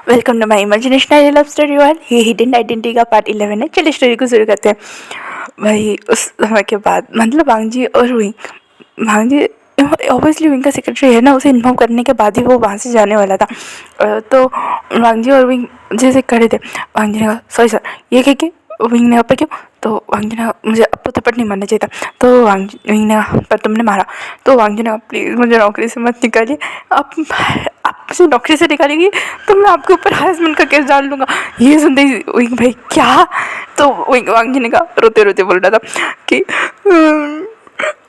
Welcome to my imaginational love story one. ये hidden identity का part 11 है। चलिए स्टोरी को शुरू करते हैं। भाई उस समय के बाद मतलब वांगजी और वांगजी ऑब्वियसली विंग का सेक्रेटरी है ना, उसे इन्फॉर्म करने के बाद ही वो वहाँ से जाने वाला था। तो वांगजी और विंग जैसे खड़े थे, वांगजी ने कहा सॉरी सर, ये कह के विंग ने पर क्यों, तो वांगजी ने कहा मुझे अब तो थप्पड़ नहीं मारना चाहिए था। तो विंग ने कहा पर तुमने मारा। तो वांगजी ने कहा प्लीज़ मुझे नौकरी से मत निकालिए, आप मुझे नौकरी से निकालेंगी तो मैं आपके ऊपर हरासमेंट का केस डाल लूँगा। ये सुनते ही विंग भाई क्या, तो वांगजी ने कहा रोते रोते बोल रहा था कि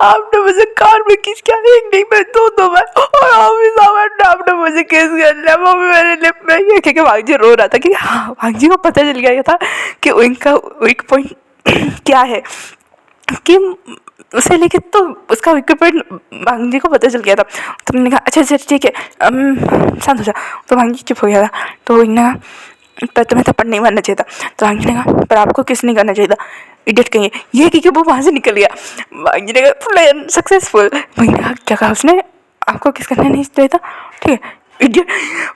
आपने मुझे कार में किस क्या, एक नहीं मैं दो बार, और ऑफिस आवर आपने मुझे केस कर लिया, वो भी मेरे लिप में। ये कह के वांगजी रो रहा था कि हाँ, वांगजी को पता चल गया था कि विंग का वीक पॉइंट क्या है, कि उसे लेके तो उसका वीक पॉइंट वांगजी को पता चल गया था। तो मैंने कहा अच्छा अच्छा ठीक है, शांत हो जा। तो वांगजी चुप हो गया था। तो विंग ने कहा पर तुम्हें थप्पड़ नहीं मारना चाहिए था। तो वांगजी ने कहा पर आपको किस नहीं करना चाहिए था, इडियट कहिए। ये कि वो वहाँ से निकल गया। वांगजी ने कहा प्लान सक्सेसफुल। विंग ने कहा क्या कहा उसने, आपको किस करना नहीं चाहिए था, ठीक है इडियट।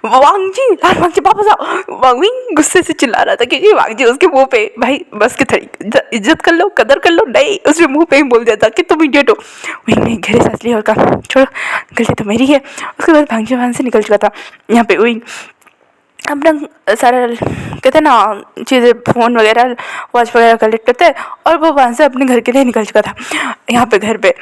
वांगजी वापस आओ। वांगजी गुस्से से चिल्ला रहा था क्योंकि वांगजी उसके मुंह पे भाई बस के थड़ी इज्जत कर लो, कदर कर लो, नहीं उसके मुंह पे ही बोल देता कि तुम इडियट हो। वहीं ने गहरे सांस ली और कहा छोड़ो गलती तो मेरी है। उसके बाद वांगजी वहाँ से निकल चुका था। यहाँ पे वही अपना सारा कहते ना चीज़ें फ़ोन वगैरह वॉच वगैरह कलेक्ट करते हैं और वो वहाँ से अपने घर के लिए निकल चुका था। यहाँ पे घर पे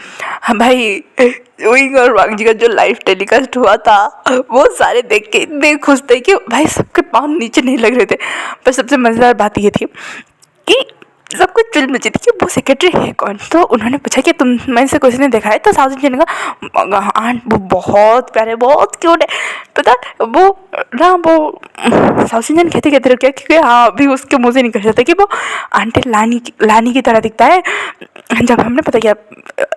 भाई विंग और वांगजी का जो लाइव टेलीकास्ट हुआ था वो सारे देख के इतने खुश थे कि भाई सबके पाँव नीचे नहीं लग रहे थे। पर सबसे मज़ेदार बात ये थी कि सब कुछ फिल्म में थी कि वो सेक्रेटरी है कौन। तो उन्होंने पूछा कि तुम में से किसी ने देखा है, तो साउथ इंडियन ने कहा आंट वो बहुत प्यारे बहुत क्यूट है। पता वो ना वो साउथ इंडियन कहते कहते रखे क्योंकि हाँ अभी उसके मुँह से निकल जाता है कि वो आंटी लानी की तरह दिखता है। जब हमने पता किया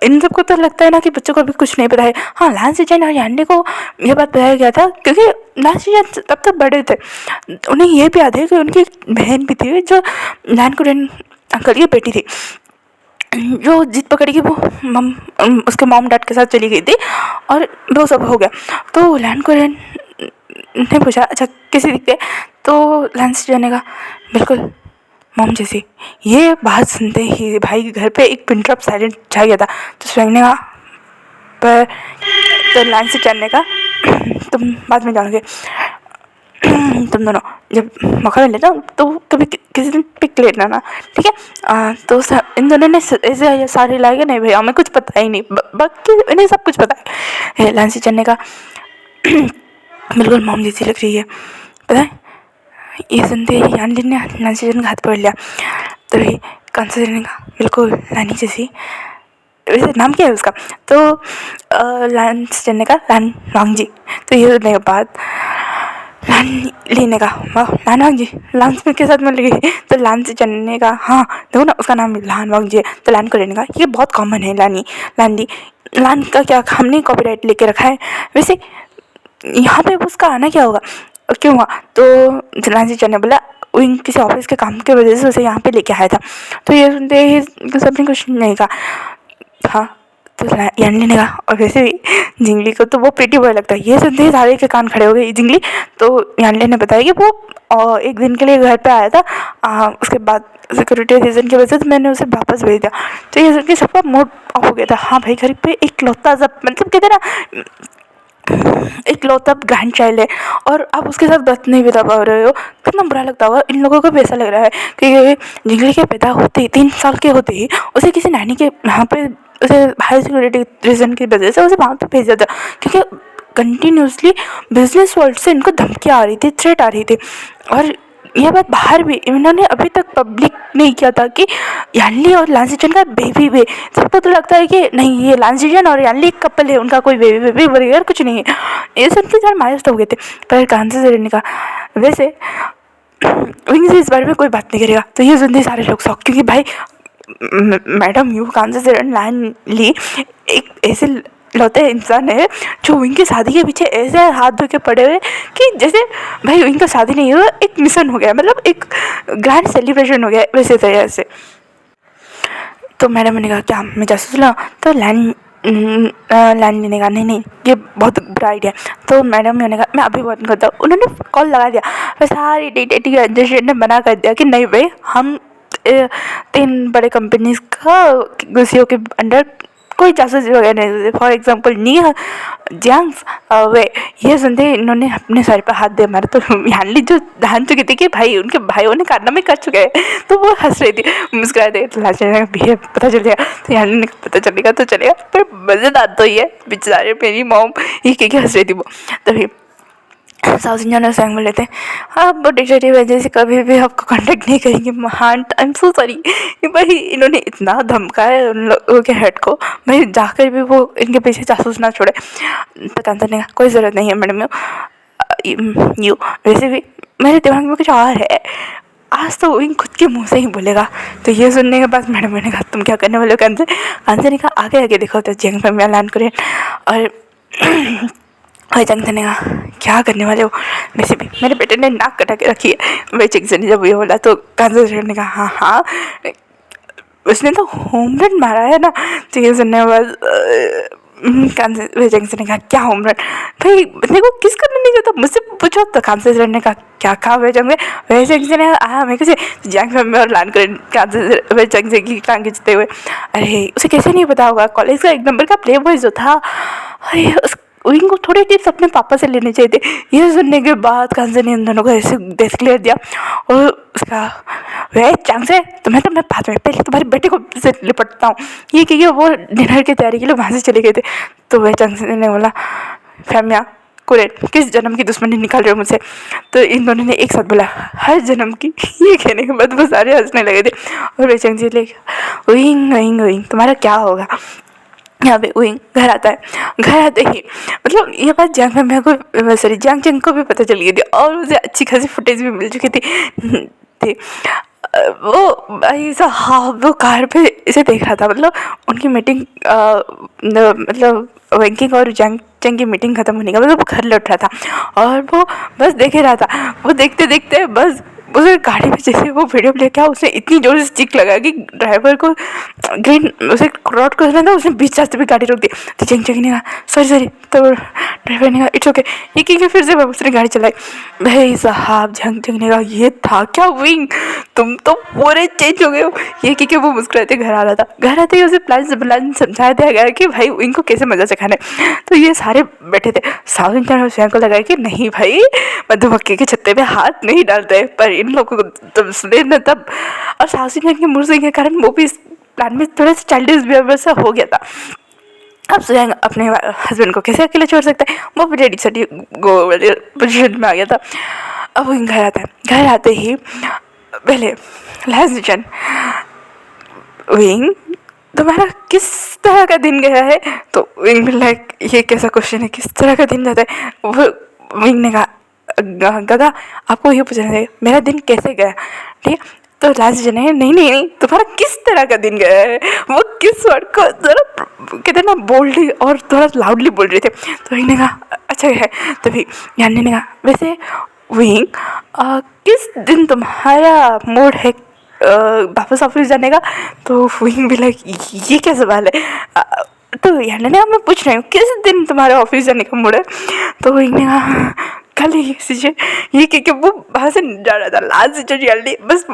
इन सबको तो लगता है ना कि बच्चों को अभी कुछ नहीं पता है। हाँ लांस जैन और यान्डे को ये बात बताया गया था क्योंकि लांस जैन तब तक बड़े थे, उन्हें ये भी याद है कि उनकी बहन भी थी जो लैन कुरेन अंकल की बेटी थी, जो जिद पकड़ी कि वो उसके मॉम डैड के साथ चली गई थी और वो सब हो गया। तो लैन कुरेन ने पूछा अच्छा कैसे दिखते, तो लांस जैन ने कहा बिल्कुल मॉम जैसी। ये बात सुनते ही भाई घर पे एक पिन ड्रॉप साइलेंट छा गया था। तो स्वयं ने कहा पर, तो लांस जैन ने कहा तुम बाद में जानोगे, तुम दोनों जब मौका मिले ना तो कभी किसी दिन पिक लेना ना, ठीक है। तो इन दोनों ने ऐसे सारे लाएगा नहीं भाई, हमें कुछ पता ही नहीं, बाकी इन्हें सब कुछ पता है। लांसी चन्ने का बिल्कुल मॉम जैसी लग रही है, पता है। ये सुनते ही यानलिन ने लांसी चन्न का हाथ पकड़ लिया। तो ये कांसा ने कहा बिल्कुल लानी जैसी, वैसे नाम क्या है उसका। तो लांस चन्ने का लान वांगजी। तो ये सुनने के बाद लान लेने का लान वांगजी लांस में के साथ मिल गई। तो लान से चलने का हाँ देखो ना उसका नाम लान वांगजी है। तो लान को लेने का ये बहुत कॉमन है, लानी लांडी लान का क्या हमने कॉपीराइट लेके रखा है। वैसे यहाँ पे उसका आना क्या होगा और क्यों हुआ, तो लान से चलने बोला विंग किसी ऑफिस के काम की वजह से उसे यहाँ पे लेके आया था। तो ये सुनते ही सबने कुछ नहीं कहा। हाँ तो यानली ने कहा और वैसे भी जिंगली को तो वो प्रीटी बॉय लगता है। ये सुनते ही सारे के कान खड़े हो गए जिंगली। तो यानली ने बताया कि वो एक दिन के लिए घर पे आया था, उसके बाद सिक्योरिटी रीज़न की वजह से मैंने उसे वापस भेज दिया। तो ये सुन के सबका मूड ऑफ हो गया था। हाँ भाई घर पे एक लौता सा मतलब कहते ना एक लौता ग्रैंड चाइल्ड है और आप उसके साथ बात नहीं बिता पा रहे हो, कितना बुरा लगता होगा। इन लोगों को भी ऐसा लग रहा है कि जिंगली के पैदा होते ही 3 साल के होते ही उसे किसी नानी के यहाँ पे उसे हाई सिक्योरिटी रीज़न की वजह से उसे वहाँ पे भेजा था, क्योंकि कंटिन्यूसली बिजनेस वर्ल्ड से इनको धमकियाँ आ रही थी, थ्रेट आ रही थी। और यह बात बाहर भी इन्होंने अभी तक पब्लिक नहीं किया था कि यानली और लांसीजन का बेबी भी, सबको तो लगता है कि नहीं ये लांसीजन और यानली एक कपल है, उनका कोई बेबी वगैरह कुछ नहीं है। ये सुन के यार मायूस हो गए थे। पर कांसा से का वैसे विंग से इस बारे में कोई बात नहीं करेगा। तो ये सुनते सारे लोग शौक, क्योंकि भाई मैडम यू कांसा से लान ली एक ऐसे लौते इंसान है जो विंग की शादी के पीछे ऐसे हाथ धो के पड़े हुए कि जैसे भाई विंग का शादी नहीं हुआ, एक मिशन हो गया, मतलब एक ग्रैंड सेलिब्रेशन हो गया वैसे तरह से। तो मैडम ने कहा क्या मैं जासूस ला, तो लैन लाइन लेने का, नहीं नहीं ये बहुत बुरा आइडिया। तो मैडम ने कहा मैं अभी फोन करता हूँ। उन्होंने कॉल लगा दिया, फिर सारी डिटेटिव एजेंसी ने मना कर दिया कि नहीं भाई हम 3 बड़े कंपनीज का सीईओ के अंडर कोई जासूस वगैरह नहीं देते। फॉर एग्जाम्पल निया जैंग्स वे, ये सुनते इन्होंने अपने सर पर हाथ दे मारा। तो यानली जो जान चुकी थी कि भाई उनके भाइयों ने कारनामे कर चुके हैं, तो वो हंस रही थी, मुस्कुरा रही थी। तो लास्ट में भैया पता चल गया, तो यानली ने पता चलेगा तो चलेगा, पर मज़ेदार तो ये बेचारे मेरी मॉम ये कह के हंस रही थी वो। तभी साउथ इंडियन और सैंग बोले थे हाँ वो डिटेक्टिव एजेंसी कभी भी आपको कांटेक्ट नहीं करेंगे। महान आई एम सो सॉरी। भाई इन्होंने इतना धमकाया उन लोगों के हेड को, भाई जाकर भी वो इनके पीछे जासूस ना छोड़े। तो कांता ने कहा कोई ज़रूरत नहीं है मैडम यू, वैसे भी मेरे दिमाग में कुछ और है, आज तो वो खुद के मुंह से ही बोलेगा। तो ये सुनने के बाद मैडम ने कहा तुम क्या करने वाले हो कांता? कांता ने कहा आगे आगे देखो। तो जंग में ऐलान करें और भाई जंग ने कहा क्या करने वाले हो? वैसे भी मेरे बेटे ने नाक कटा के रखी है। भाई चिंग ने जब ये बोला तो कांता ने कहा हाँ हाँ उसने तो होम रन मारा है ना। तो ये सुनने के बाद कांता ने कहा क्या होम रन? भाई बंदे को किस करने नहीं जाता, मुझसे पूछो। तो कांता ने कहा क्या कहा वेजंग ने आया मेरे से जंग में और लान कर जंग से की टांग खींचते हुए। अरे उसे कैसे नहीं पता होगा, कॉलेज का 1 नंबर का प्ले बॉय जो था। अरे उनको थोड़े टिप्स अपने पापा से लेने चाहिए थे। ये सुनने के बाद कांसा ने इन दोनों को ऐसे डिस्क्लेयर दिया और उसका वे चांग से तुम्हें तो मैं बाद में पहले तुम्हारे बेटे को से लिपटता हूँ। ये कि वो डिनर की तैयारी के लिए वहाँ से चले गए थे। तो वह चांग से ने बोला फैमिया कुरेट किस जन्म की दुश्मनी निकाल रहे हो मुझसे? तो इन दोनों ने एक साथ बोला हर जन्म की। ये कहने के बाद वो सारे हंसने लगे थे। और वे चांग से ले विंग विंग विंग तुम्हारा क्या होगा? यहाँ पे विंग घर आता है। घर आते ही मतलब ये बात जंग में मेरे को सॉरी जंग को भी पता चल गई थी और उसे अच्छी खासी फुटेज भी मिल चुकी थी। वो भाई हाँ वो कार पे इसे देख रहा था, मतलब उनकी मीटिंग मतलब वैंकिंग और जंग की मीटिंग खत्म होने का मतलब वो घर लौट रहा था और वो बस देख ही रहा था। वो देखते देखते बस उसे गाड़ी में जैसे वो वीडियो प्ले किया उसने इतनी जोर से चिक लगा कि ड्राइवर को ग्रीन उसे क्रॉस करना था, उसने बीच रास्ते पे गाड़ी रोक दी। तो चंग ने कहा सॉरी। तो ड्राइवर ने कहा इट्स ओके। ये कि फिर से उसने गाड़ी चलाई। भाई साहब जंग ने कहा ये था क्या विंग, तुम तो पूरे चेंज हो गए हो। ये कि वो मुस्कुराते घर आ रहा था। घर आते ही उसे प्लान समझाया दिया गया कि भाई विंग को कैसे मजा चखाना है। तो ये सारे बैठे थे। साउथ इंडियन स्वयं को लगा कि नहीं भाई मधुमक्खी के छत्ते पे हाथ नहीं डालते, पर इन लोगों को तब सुने न तब। और साउथ इंडियन के मूड के कारण वो भी इस प्लान में थोड़ा सा चाइल्डिश बिहेवियर सा हो गया था। अब स्वयं अपने हस्बैंड को कैसे अकेले छोड़ सकता है, वो भी रेडी सटी गो वाले पोजिशन में आ गया था। अब वो घर आता है। घर आते ही पहले लास्ट डिसीजन विंग तुम्हारा किस तरह का दिन गया है? तो विंग भी लाइक ये कैसा क्वेश्चन है, किस तरह का दिन जाता है? वो विंग ने कहा गगा आपको ये पूछना चाहिए मेरा दिन कैसे गया, ठीक है? तो लास्ट जन है नहीं तुम्हारा किस तरह का दिन गया है, वो किस वर्ड को जरा कहते ना बोल्डली और थोड़ा लाउडली बोल रहे थे। तो विंग ने कहा अच्छा है। तभी यानी ने कहा वैसे विंग किस दिन तुम्हारा मूड है वापस ऑफिस जाने का? तो विंग भी लाइक ये क्या सवाल है? तो यानी ने मैं पूछ रही हूँ किस दिन तुम्हारे ऑफिस जाने का मूड है? तो विंग ने कहा कल ही सीजे। ये क्योंकि वो वहाँ से जा रहा था लास्ट सीजन रियलिटी बस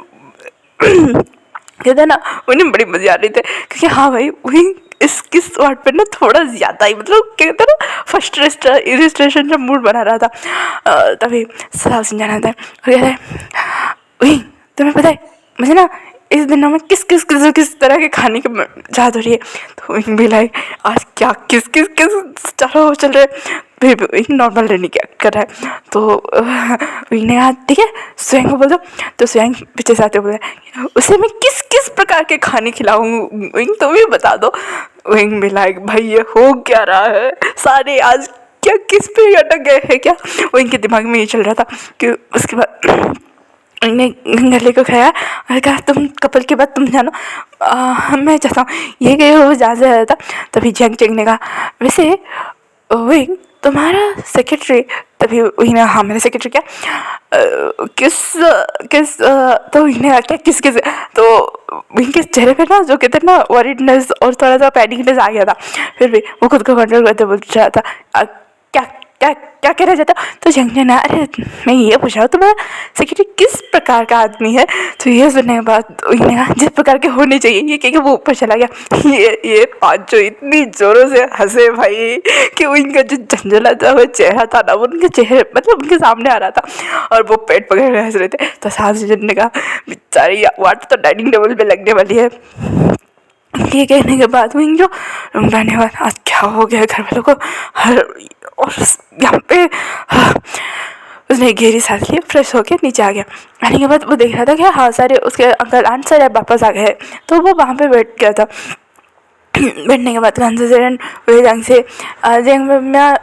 कहते ना उन्हें बड़ी मज़ा आ रही थी क्योंकि हाँ भाई वही इस किस वर्ड पर ना थोड़ा ज़्यादा ही मतलब कहते ना फर्स्ट रजिस्ट्रेशन जब मूड बना रहा था। तभी साहब समझाना था और कहता है वही तुम्हें पता है मुझे ना इस दिनों में किस तरह के खाने की याद हो रही है? तो भी लाइक आज क्या किस चलो चल रहे फिर नॉर्मल रहने क्या कर रहा है। तो विंग ने कहा ठीक है स्वयं को बोल दो। तो स्वयं पीछे से आते बोले उसे मैं किस प्रकार के खाने खिलाऊँ विंग तुम ही बता दो। विंग भी लाइक भाई ये हो क्या रहा है, सारे आज क्या किस पे अटक गए हैं क्या? विंग के दिमाग में ये चल रहा था कि उसके बाद ने गले को खाया और कहा तुम कपल के बाद तुम जानो मैं चाहता हूँ ये गए वो जहाँ से आया था। तभी जंग ने कहा वैसे विंग तुम्हारा सेक्रेटरी, तभी वही ना, हाँ मेरा सेक्रेटरी क्या किस किस तो वही ने क्या किस किस, तो इनके चेहरे पे ना जो कहते हैं ना वरीडनेस और थोड़ा सा पैनिकनेस आ गया था। फिर भी वो खुद को कंट्रोल करते बोल रहा था क्या क्या क्या कह रहा जाता। तो जंग ना, अरे मैं ये पूछ रहा हूँ तुम्हारा सेक्रेटरी किस प्रकार का आदमी है। तो ये सुनने के बाद उन्होंने कहा जिस प्रकार के होने चाहिए, ये कह के वो ऊपर चला गया। ये पांचों इतनी जोरों से हंसे भाई कि उनका जो झंझलाता हुआ चेहरा था ना, वो उनके चेहरे मतलब उनके सामने आ रहा था और वो पेट पकड़ के हंस रहे थे। तो सास ने कहा बेचारी वाट तो डाइनिंग टेबल पे लगने वाली है। ये कहने के बाद वो जो रुमलाने के बाद आज क्या हो गया घर वालों को, हर और यहाँ पे उसने गहरी सांस ली, फ्रेश होके नीचे आ गया। आने के बाद वो देख रहा था कि हाँ सारे उसके अंकल आंट सारे वापस आ गए, तो वो वहाँ पे बैठ गया था। बैठने के बाद कंसर्न वही ढंग से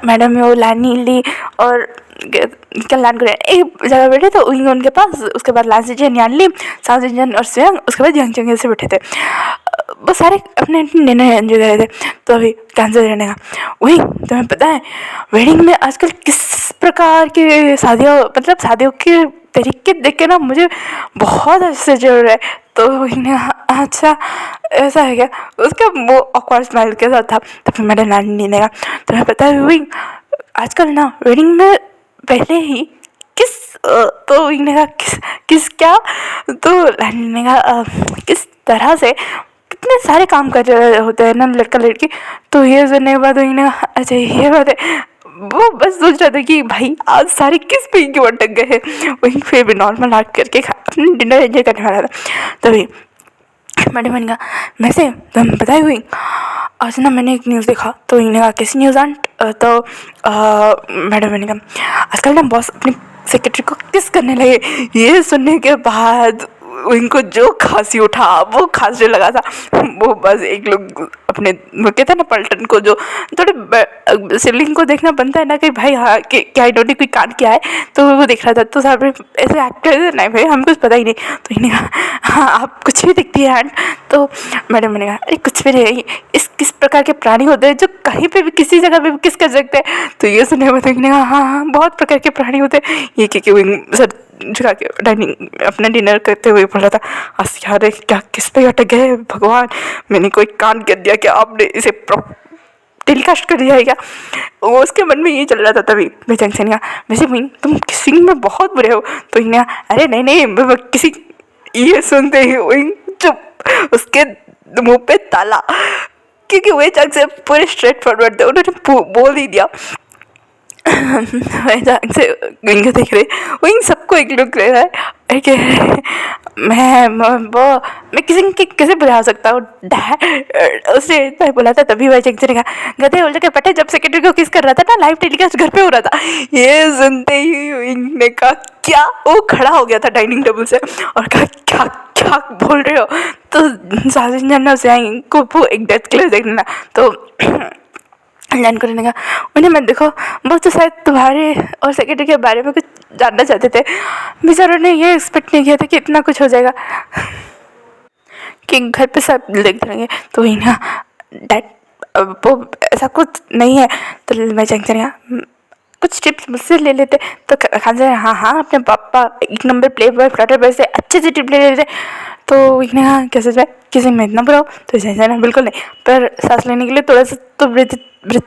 मैडम वो लानी ली और कल्याण को एक जगह बैठे तो उनके पास। उसके बाद लास्ट जन यान ली, साउथ इंजन और स्वयं, उसके बाद यंग चंगे से बैठे थे। वो सारे अपने डिनर एंजॉय कर रहे थे। तो अभी कैंसर रहने का वही तुम्हें पता है वेडिंग में आजकल किस प्रकार की शादियों मतलब शादियों के तरीके देख के ना मुझे बहुत अच्छे चल रहा है। तो अच्छा ऐसा है क्या, उसका वो ऑकवर्ड स्माइल के साथ था। तो फिर मेरे नानी ने कहा तुम्हें पता है वही आजकल ना वेडिंग में पहले ही किस तो इन्होंने कहा किस क्या, तो नानी ने कहा किस तरह से कितने सारे काम कर रहे होते हैं ना लड़का लड़की। तो ये सुनने के बाद इन्होंने कहा अच्छा ये बात है। वो बस सोच रहा था कि भाई आज सारे किस पे क्यों अटक गए हैं। वहीं फिर भी नॉर्मल आर्ट करके अपने डिनर एंजॉय करने वाला था। तभी मैडम ने कहा वैसे तुम बताई हुई आज ना मैंने एक न्यूज़ देखा। तो इन्होंने कहा कैसी न्यूज़ आंट। तो मैडम ने कहा आजकल ना बॉस अपनी सेक्रेटरी को किस करने लगे। ये सुनने के बाद उनको जो खांसी उठा वो खांसने लगा था। वो बस एक लोग अपने वो कहते हैं ना पलटन को जो थोड़े सिबलिंग को देखना बनता है ना कि भाई हाँ कि क्या इन्होंने कोई कांड किया है। तो वो देख रहा था तो साहब ऐसे एक्ट कर नहीं भाई हमें कुछ पता ही नहीं। तो इन्हें कहा हाँ आप कुछ भी दिखती है एंड। तो मैडम ने कहा अरे कुछ भी नहीं, इस किस प्रकार के प्राणी होते हैं जो कहीं पे भी किसी जगह पे भी किस कर सकते हैं। तो ये सुनने के बाद इन्हें कहा हाँ हाँ बहुत प्रकार के प्राणी होते हैं। ये क्योंकि सर झुका के डाइनिंग अपना डिनर करते हुए बोल रहा था यार क्या किस पे अटक गए भगवान, मैंने कोई कांड कर दिया क्या, आपने इसे टेलीकास्ट कर दिया है क्या। वो उसके मन में ये चल रहा था। तभी मैं जंक्शन का वैसे वहीं तुम किसिंग में बहुत बुरे हो। तो इन्हें अरे नहीं नहीं किसी, ये सुनते ही वहीं चुप, उसके मुंह पे ताला, क्योंकि वही जंग से पूरे स्ट्रेट फॉरवर्ड थे, उन्होंने बोल ही दिया। से इनको देख रहे वो इन सबको एक लुक ले रहा है कि मैं किसी कैसे बुझा सकता हूँ। उसने बोला था तभी वह चेक ने कहा गधे उल्टे के पटे जब सेक्रेटरी को किस कर रहा था ना लाइव टेलीकास्ट घर पे हो रहा था। ये सुनते ही इनने कहा क्या, वो खड़ा हो गया था डाइनिंग टेबल से और कहा क्या क्या बोल रहे हो। तो साजिश जानना उसे इनको वो एक डेथ क्लियर देखना। तो जान को कहा उन्हें मत देखो, वो तो शायद तुम्हारे और सेक्रेटरी के बारे में कुछ जानना चाहते थे। बेचारों ने ये एक्सपेक्ट नहीं किया था कि इतना कुछ हो जाएगा कि घर पे सब देख लेंगे। तो इन्हें डैड वो ऐसा कुछ नहीं है। तो मैं चंचन कुछ टिप्स मुझसे ले लेते। तो खान सर हाँ हाँ अपने पापा एक number play boy Flutter boy से अच्छे से टिप ले लेते। तो इन्हें हाँ कैसे जाए किसी में इतना बुरा हो। तो ऐसा ना बिल्कुल नहीं, पर सांस लेने के लिए थोड़ा सा तो ब्रिज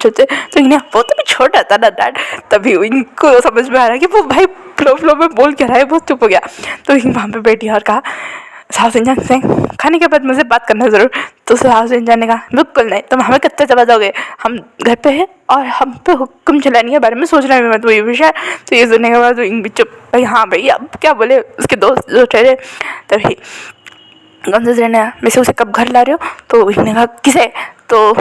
होते। तो इन्हें वो तो भी छोटा था ना डैड। तभी इनको समझ में आ रहा है कि वो भाई फ्लो में बोल क्या रहा है। बहुत चुप हो गया। तो वहाँ पे बैठी और कहा साउथ इंजन से खाने के बाद मुझे बात करना ज़रूर। तो साउथ इंजन ने कहा बिल्कुल नहीं, तुम हमें कत्ते चबा दोगे, हम घर पे हैं और हम पे हुक्म चलाने के बारे में सोचना भी मत वही विषय। तो ये सुनने के बाद भी चुप भाई हाँ भाई अब क्या बोले। उसके दोस्त जो ठहरे तभी गंदे ने वैसे उसे कब घर ला रहे हो। तो उसने कहा किसे। तो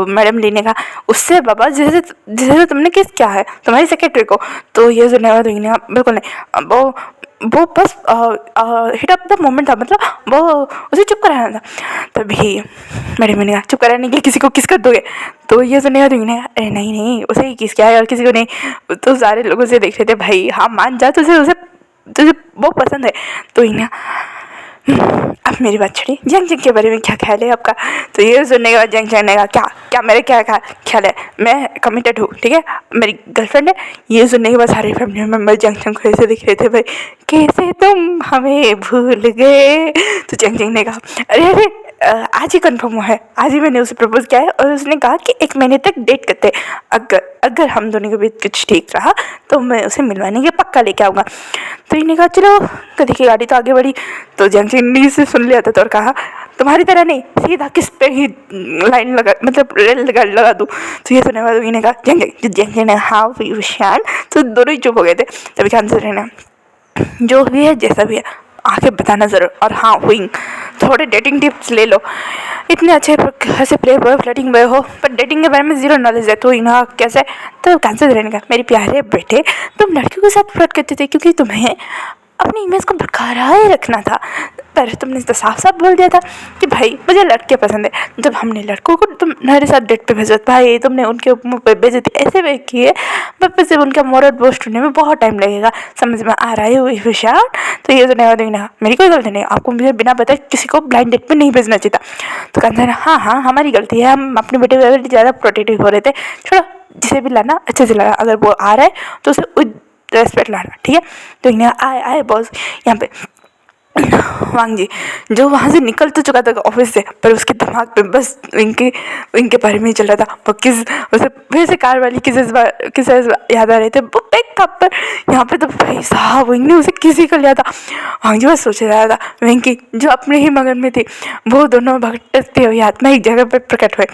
मैडम ली ने कहा उससे बाबा जिसे जिसे तुमने किस क्या है तुम्हारी सेक्रेटरी को। तो ये सुनने के बाद बिल्कुल नहीं, वो बस हिट अप द मोमेंट था, मतलब वो उसे चुप कराना था। तभी मैडम ने कहा चुप कराने के लिए किसी को किस कर दोगे। तो ये सुनने के बाद अरे नहीं नहीं उसे ही किस क्या है और किसी को नहीं। तो सारे लोगों से देख रहे थे भाई हाँ मान जा तुझे वो पसंद है। तो इन्हें अब मेरी बात छोड़ी, जंग जंग के बारे में क्या ख्याल है आपका? तो ये सुनने के बाद जंग जंग ने कहा क्या क्या मेरे क्या ख्याल है, मैं कमिटेड हूँ, ठीक है, मेरी गर्लफ्रेंड है। ये सुनने के बाद सारे फैमिली मेम्बर जंग जंग को ऐसे दिख रहे थे, भाई कैसे तुम हमें भूल गए। तो जंग जंग ने कहा अरे अरे आज ही कन्फर्म हुआ है, आज ही मैंने उसे प्रपोज किया है और उसने कहा कि 1 महीने तक डेट करते हैं, अगर अगर हम दोनों के बीच कुछ ठीक रहा तो मैं उसे मिलवाने के पक्का लेके आऊँगा। तो इन्हें कहा चलो, कभी की गाड़ी तो आगे बढ़ी। तो जंग जंग ने इसे सुन लिया था तो और कहा तुम्हारी तरह नहीं, सीधा किस पे ही लाइन लगा, मतलब रेल लगा दूँ। तो ये सुनने वाले इन्हें कहा जंग जंग ने हाँ विशाल। तो दोनों ही चुप हो गए थे। तभी खान से रहना जो भी है जैसा भी है आके बताना ज़रूर, और हाँ विंग थोड़े डेटिंग टिप्स ले लो, इतने अच्छे खासे प्ले बॉय फ्लर्टिंग बॉय हो पर डेटिंग के बारे में ज़ीरो नॉलेज है। तो इन्हें कैसे, तो कैंसर रहने का मेरे प्यारे बेटे, तुम लड़कियों के साथ फ्लर्ट करते थे क्योंकि तुम्हें अपनी इमेज को बरकरार ही रखना था, पर तुमने तो साफ साफ बोल दिया था कि भाई मुझे लड़के पसंद है। जब हमने लड़कों को तुम्हारे साथ डेट पे भेजा भाई तुमने उनके मुँह पे बेइज्जती ऐसे वे की है, वापस से उनका मोरल बूस्ट होने में बहुत टाइम लगेगा, समझ में आ रहा है हुई होशियार। तो ये तो नहीं देना, मेरी कोई गलती नहीं, आपको मुझे बिना बताए किसी को ब्लाइंड डेट पे नहीं भेजना चाहिए था। तो कहते हैं हाँ हाँ हमारी गलती है, हम अपने बेटे पे ज़्यादा प्रोटेक्टिव हो रहे थे, छोड़ो जिसे भी लाना अच्छे से लाना, अगर वो आ रहा है तो उसे रेस्पेक्ट लाना, ठीक है। तो इन्हें आए आए बॉस यहाँ पे वांग जी जो वहाँ से निकल तो चुका था ऑफिस से, पर उसके दिमाग पे बस इनके बारे में ही चल रहा था। वो उसे फिर से कार वाली किसे याद आ रहे थे, वो पैक था, पर यहाँ पे तो भाई साहब विंग ने उसे किसी को लिया था। वांग जी बस सोच रहा था वेंकी जो अपने ही मगन में थी, वो दोनों भटकते हुए आत्मा एक जगह पर प्रकट हुए।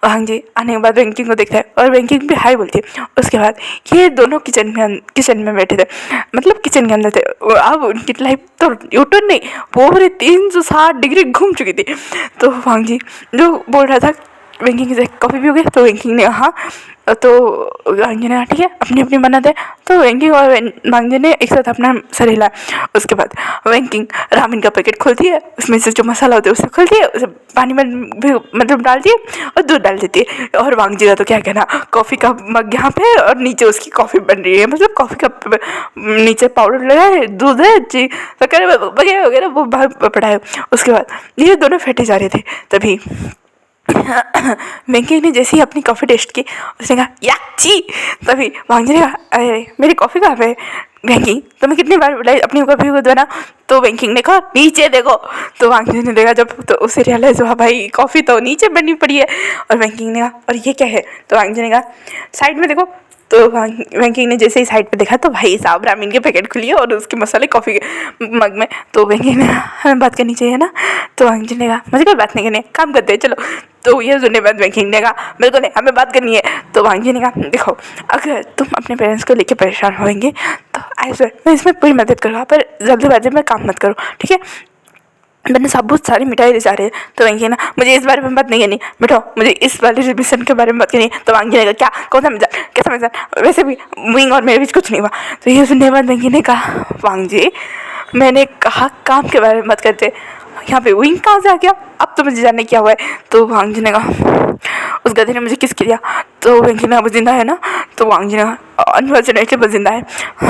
वांग जी आने के बाद वेंकी को देखता है और वेंकी भी हाई बोलती है। उसके बाद ये दोनों किचन में बैठे थे, मतलब किचन के अंदर थे। अब उनकी लाइफ तो यूट्यूब नहीं पूरे 360 डिग्री घूम चुकी थी। तो वांग जी जो बोल रहा था वेंकिंग से कॉफ़ी पियोगे, तो वेंकिंग ने कहा, तो वांग जी ने कहा ठीक है अपनी अपनी मन्नत है। तो वेंकिंग और वांग जी ने एक साथ अपना सर हिलाया। उसके बाद वेंकिंग रामेन का पैकेट खोलती है, उसमें से जो मसाला होता है उसे खोलती है, उसे पानी में भी मतलब डालती है और दूध डाल देती है। और वांग जी का तो क्या कहना, कॉफ़ी का मग यहाँ पे और नीचे उसकी कॉफ़ी बन रही है, मतलब कॉफ़ी का नीचे पाउडर लगा है, दूध है जी वगैरह वगैरह वो बाहर पड़ा है। उसके बाद ये दोनों फेंटे जा रहे थे, तभी वेंकी ने जैसे ही अपनी कॉफ़ी टेस्ट की उसने कहा याची। तभी वांग जी ने कहा अरे मेरी कॉफ़ी कहाँ पे? वेंकी तुम्हें कितनी बार बुलाई अपनी कॉफ़ी को देना? तो वेंकिंग ने कहा नीचे देखो। तो वांग जी ने देखा जब, तो उसे रियलाइज हुआ भाई कॉफ़ी तो नीचे बनी पड़ी है। और वेंकिंग ने कहा और ये क्या है? तो वांग जी ने कहा साइड में देखो। तो वेंकिंग ने जैसे ही साइड पे देखा तो भाई साहब रामीन के पैकेट खुली और उसके मसाले कॉफ़ी के मग में। तो वेंकिंग ने हमें बात करनी चाहिए ना? तो वांग जी ने कहा मुझे कोई बात नहीं करनी है, काम करते हैं चलो। तो ये सुनने बाद वेंकिंग ने कहा बिल्कुल नहीं हमें बात करनी है। तो वांग जी ने कहा देखो अगर तुम अपने पेरेंट्स को लेकर परेशान होंगे तो ऐसे मैं इसमें पूरी मदद करूँगा, पर जल्दीबाजी में काम मत करो, ठीक है। मैंने सब बहुत सारी मिठाई ले जा रहे हैं। तो वेंकी ना मुझे इस बारे में बात नहीं करनी, बैठो मुझे इस वाले मिशन के बारे में बात करनी है। तो वांगी ने कहा क्या कौन सा मिशन, कैसा मिशन? वैसे भी विंग और मेरे बीच कुछ नहीं हुआ। तो ये सुनने के बाद वेंकी ने कहा वांग जी मैंने कहा काम के बारे में बात करते, यहाँ पे विंग कहाँ से आ गया? अब तो मुझे जानने क्या हुआ है। तो वांग जी ने कहा उस गधे ने मुझे किस किया? तो वेंकी ने कहा वो जिंदा है ना? तो वांग जी ने कहा अनफॉर्चुनेटली वो जिंदा है,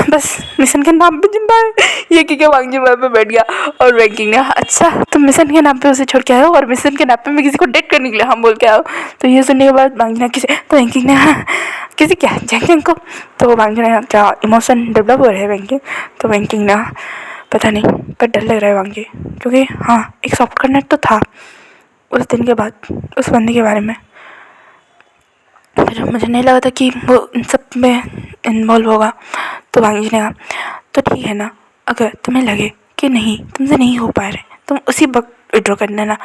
बस मिशन के नाम पे जिंदा है। ये कि वांग जी वहाँ पे बैठ गया और वेंकिंग ने अच्छा तुम मिशन के नाम पे उसे छोड़ के आए हो और मिशन के नाम पे मैं किसी को डेट करने के लिए हम बोल के आओ। तो ये सुनने के बाद वांग जी ने किसी, तो वेंकिंग ने किसी क्या जैंग को। तो वांग जी ने क्या इमोशन डेवलप हो रहे हैं वेंकिंग। तो वेंकिंग ने पता नहीं पर डर लग रहा है वांग जी, क्योंकि हाँ एक सॉफ्ट कनेक्ट तो था उस दिन के बाद उस बंदी के बारे में, फिर मुझे नहीं लगा था कि वो इन सब में इन्वॉल्व होगा। तो वांग जी ने कहा तो ठीक है ना, अगर तुम्हें लगे कि नहीं तुमसे नहीं हो पा रहे तुम उसी वक्त विड्रॉ कर लेना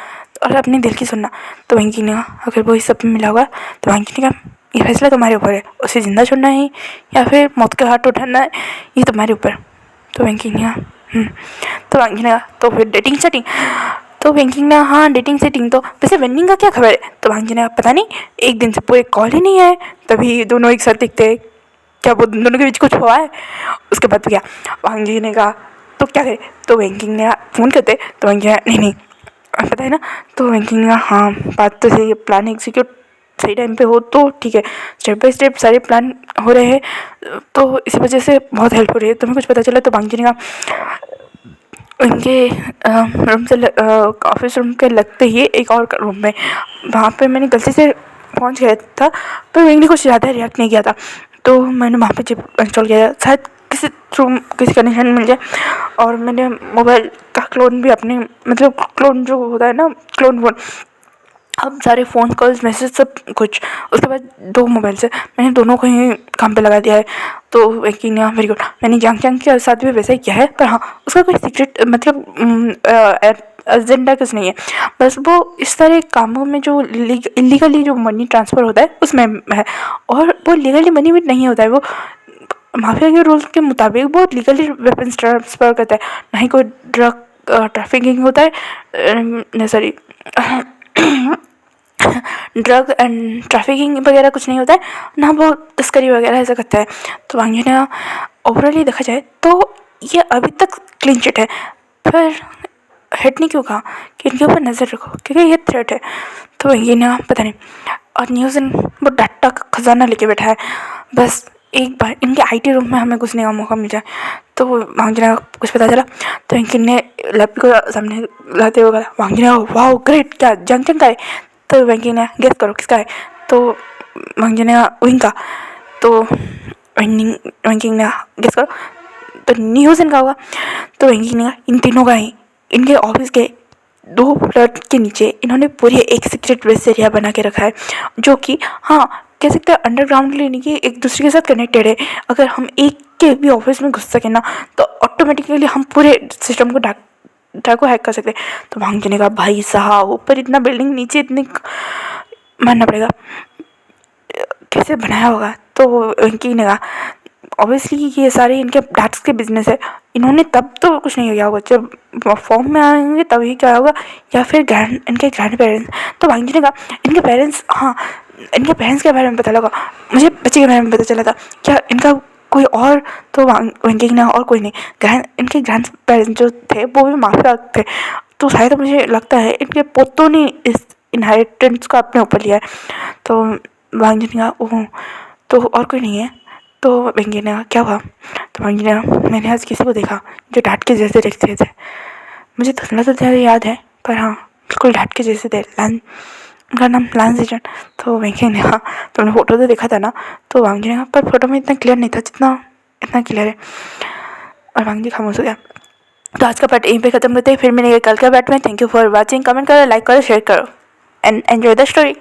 और अपने दिल की सुनना। तो वेंकी ने कहा अगर वो इस सब में मिला हुआ तो वेंकी ने कहा ये फैसला तुम्हारे ऊपर है, उसे ज़िंदा छोड़ना है या फिर मौत का हाथ उठाना है, ये तुम्हारे ऊपर। तो वेंकी ने कहा तो वेंकी ने कहा तो फिर डेटिंग सेटिंग? तो वेंकिंग ने हाँ डेटिंग सेटिंग, तो वैसे वेंडिंग का क्या खबर है? तो वांग जी ने पता नहीं एक दिन से पूरे कॉल ही नहीं आए, तभी दोनों एक साथ दिखते हैं, क्या वो दोनों के बीच कुछ हुआ है? उसके बाद तो क्या वांग जी ने कहा तो क्या करे? तो वेंकिंग ने फ़ोन करते, तो वांग जी ने नहीं नहीं पता है ना। तो वेंकिंग ने हाँ बात तो सही है, प्लान एग्जीक्यूट सही टाइम पे हो तो ठीक है, स्टेप बाय स्टेप सारे प्लान हो रहे हैं तो इसी वजह से बहुत हेल्प हो रही है, तुम्हें कुछ पता चला? तो वांग जी ने कहा उनके रूम से ऑफिस रूम के लगते ही एक और रूम में, वहाँ पे मैंने गलती से पहुँच गया था, पर मैंने कुछ ज़्यादा रिएक्ट नहीं किया था, तो मैंने वहाँ पे चिप इंस्टॉल किया था, शायद किसी थ्रू किसी कनेक्शन मिल जाए। और मैंने मोबाइल का क्लोन भी अपने, मतलब क्लोन जो होता है ना, क्लोन फ़ोन, अब सारे फ़ोन कॉल्स मैसेज सब कुछ, उसके बाद 2 मोबाइल से मैंने दोनों को ही काम पे लगा दिया है। तो वर्किंग वेरी गुड, मैंने जांग जांग के साथ भी वैसा ही किया है, पर हाँ उसका कोई सीक्रेट मतलब एजेंडा कुछ नहीं है, बस वो इस तरह कामों में जो इलीगली जो मनी ट्रांसफ़र होता है उसमें है, और वो लीगली मनी भी नहीं होता है, वो माफिया के रूल्स के मुताबिक वो लीगली वेपन्स ट्रांसफ़र करता है, ना ही कोई ड्रग ट्रैफिकिंग होता है, सॉरी ड्रग एंड ट्रैफिकिंग वगैरह कुछ नहीं होता है, ना वो तस्करी वगैरह ऐसा करता है। तो वांगी ने ओवरऑली देखा जाए तो ये अभी तक क्लीन चिट है, पर हेड ने क्यों कहा कि इनके ऊपर नज़र रखो क्योंकि ये थ्रेट है। तो ये ना पता नहीं, और न्यूज़न वो डाटा का खजाना लेके बैठा है, बस एक बार इनके आईटी रूम में हमें घुसने का मौका मिल जाए तो वांगजी ने कुछ पता चला, तो इनके ने लैपटॉप को सामने लाते हुए कहा, वांगजी ने वाह ग्रेट, क्या जंग जंग का है? तो वेंकी ने गेस करो किसका है, तो वांगजी ने विंग का, तो वेंकी ने गेस करो तो न्यूज़न का होगा, तो वेंकी ने कहा इन तीनों का ही, इनके ऑफिस के 2 फ्लोर के नीचे इन्होंने पूरी एक सीक्रेट बेस एरिया बना के रखा है, जो कि हाँ कह सकते हैं अंडरग्राउंड लेने की एक दूसरे के साथ कनेक्टेड है। अगर हम एक के भी ऑफिस में घुस सके ना तो ऑटोमेटिकली हम पूरे सिस्टम को डाटा को हैक कर सकते हैं। तो भांग ने कहा भाई साहब ऊपर इतना बिल्डिंग नीचे इतनी मानना पड़ेगा, कैसे बनाया होगा। तो वेंकी ने कहा ऑब्वियसली ये सारे इनके डैट्स के बिजनेस है, इन्होंने तब तो कुछ नहीं किया होगा, जब फॉर्म में आएंगे तभी क्या होगा, या फिर इनके ग्रैंड पेरेंट्स। तो भांजी ने कहा इनके पेरेंट्स, हाँ इनके पेरेंट्स के बारे में पता लगा, मुझे बच्चे के बारे में पता चला था, क्या इनका कोई और, तो वेंकी ने और कोई नहीं, इनके ग्रैंड पेरेंट्स जो थे वो भी माफिया थे, तो शायद मुझे लगता है इनके पोतों ने इस इनहेरिटेंस को अपने ऊपर लिया है। तो भांजी ने कहा ओह, तो और कोई नहीं है। तो वेंकी ने कहा क्या हुआ, तो वेंकी ने कहा मैंने आज किसी को देखा जो डाट के जैसे दिखते थे, मुझे धुंधला तो ज़्यादा याद है पर हाँ बिल्कुल डाट के जैसे थे, उनका नाम लांस एजेंट। तो वेंकी ने कहा तुमने फ़ोटो तो देखा था ना, तो वांगी ने कहा पर फोटो में इतना क्लियर नहीं था जितना इतना क्लियर है, और वांगी खामोश हो गया। तो आज का पार्ट यहीं पे ख़त्म करते हैं, फिर मिलेंगे कल के पार्ट में। Thank you for watching, comment करो, लाइक करो, शेयर करो and enjoy the story.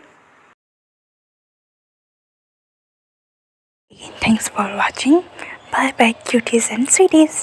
Thanks for watching. Bye bye cuties and sweeties.